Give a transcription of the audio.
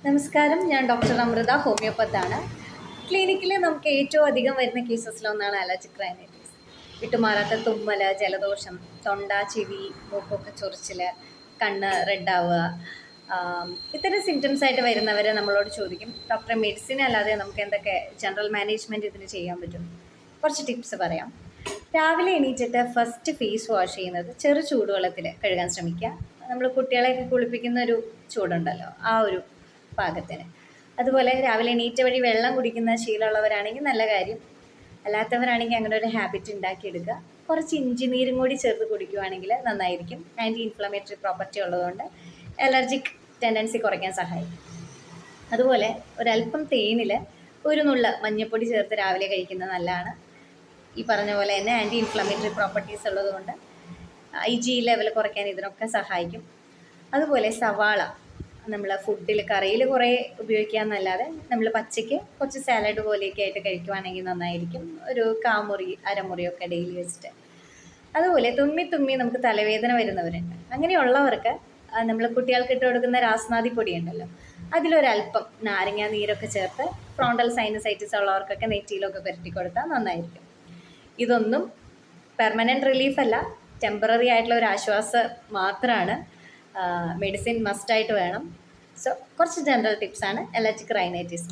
നമസ്കാരം, ഞാൻ ഡോക്ടർ അമൃത, ഹോമിയോപ്പത്താണ്. ക്ലിനിക്കിൽ നമുക്ക് ഏറ്റവും അധികം വരുന്ന കേസസിലൊന്നാണ് അലർജിക് റൈനൈറ്റിസ്. വിട്ടുമാറാത്ത തുമ്മൽ, ജലദോഷം, തൊണ്ട, ചെവി, മൂക്കൊക്കെ ചൊറിച്ചിൽ, കണ്ണ് റെഡാവുക, ഇത്തരം സിംറ്റംസ് ആയിട്ട് വരുന്നവരെ നമ്മളോട് ചോദിക്കും, ഡോക്ടറെ മെഡിസിൻ അല്ലാതെ നമുക്ക് എന്തൊക്കെ ജനറൽ മാനേജ്മെൻറ്റ് ഇതിന് ചെയ്യാൻ പറ്റും. കുറച്ച് ടിപ്സ് പറയാം. രാവിലെ എണീറ്റിട്ട് ഫസ്റ്റ് ഫേസ് വാഷ് ചെയ്യുന്നത് ചെറു ചൂടുവെള്ളത്തിൽ കഴുകാൻ ശ്രമിക്കുക. നമ്മൾ കുട്ടികളെയൊക്കെ കുളിപ്പിക്കുന്ന ഒരു ചൂടുണ്ടല്ലോ, ആ ഒരു പാകത്തിന്. അതുപോലെ രാവിലെ എണീറ്റ വഴി വെള്ളം കുടിക്കുന്ന ശീലമുള്ളവരാണെങ്കിൽ നല്ല കാര്യം. അല്ലാത്തവരാണെങ്കിൽ അങ്ങനെ ഒരു ഹാബിറ്റ് ഉണ്ടാക്കിയെടുക്കുക. കുറച്ച് ഇഞ്ചി നീരും കൂടി ചേർത്ത് കുടിക്കുകയാണെങ്കിൽ നന്നായിരിക്കും. ആൻറ്റി ഇൻഫ്ലമേറ്ററി പ്രോപ്പർട്ടി ഉള്ളതുകൊണ്ട് അലർജിക് ടെൻഡൻസി കുറയ്ക്കാൻ സഹായിക്കും. അതുപോലെ ഒരല്പം തേനിൽ ഒരു നുള്ള മഞ്ഞൾപ്പൊടി ചേർത്ത് രാവിലെ കഴിക്കുന്നത് നല്ലതാണ്. ഈ പറഞ്ഞ പോലെ തന്നെ ആൻറ്റി ഇൻഫ്ലമേറ്ററി പ്രോപ്പർട്ടീസ് ഉള്ളതുകൊണ്ട് IG ലെവൽ കുറയ്ക്കാൻ ഇതിനൊക്കെ സഹായിക്കും. അതുപോലെ സവാള നമ്മൾ ഫുഡിൽ കറിയിൽ കുറേ ഉപയോഗിക്കാമെന്നല്ലാതെ നമ്മൾ പച്ചയ്ക്ക് കുറച്ച് സാലഡ് പോലെയൊക്കെ ആയിട്ട് കഴിക്കുവാണെങ്കിൽ നന്നായിരിക്കും. ഒരു കാമുറി അരമുറിയൊക്കെ ഡെയിലി വെച്ചിട്ട്. അതുപോലെ തുമ്മി നമുക്ക് തലവേദന വരുന്നവരുണ്ട്. അങ്ങനെയുള്ളവർക്ക് നമ്മൾ കുട്ടികൾക്ക് ഇട്ട് കൊടുക്കുന്ന രാസ്നാദി പൊടി ഉണ്ടല്ലോ, അതിലൊരല്പം നാരങ്ങ നീരൊക്കെ ചേർത്ത് ഫ്രോണ്ടൽ സൈനസൈറ്റിസ് ഉള്ളവർക്കൊക്കെ നെറ്റിയിലൊക്കെ പുരട്ടി കൊടുത്താൽ നന്നായിരിക്കും. ഇതൊന്നും പെർമനൻറ്റ് റിലീഫല്ല, ടെമ്പററി ആയിട്ടുള്ള ഒരു ആശ്വാസം മാത്രമാണ്. മെഡിസിൻ മസ്റ്റായിട്ട് വേണം. സോ കുറച്ച് ജനറൽ ടിപ്സാണ് അലർജിക് റൈനൈറ്റിസ്.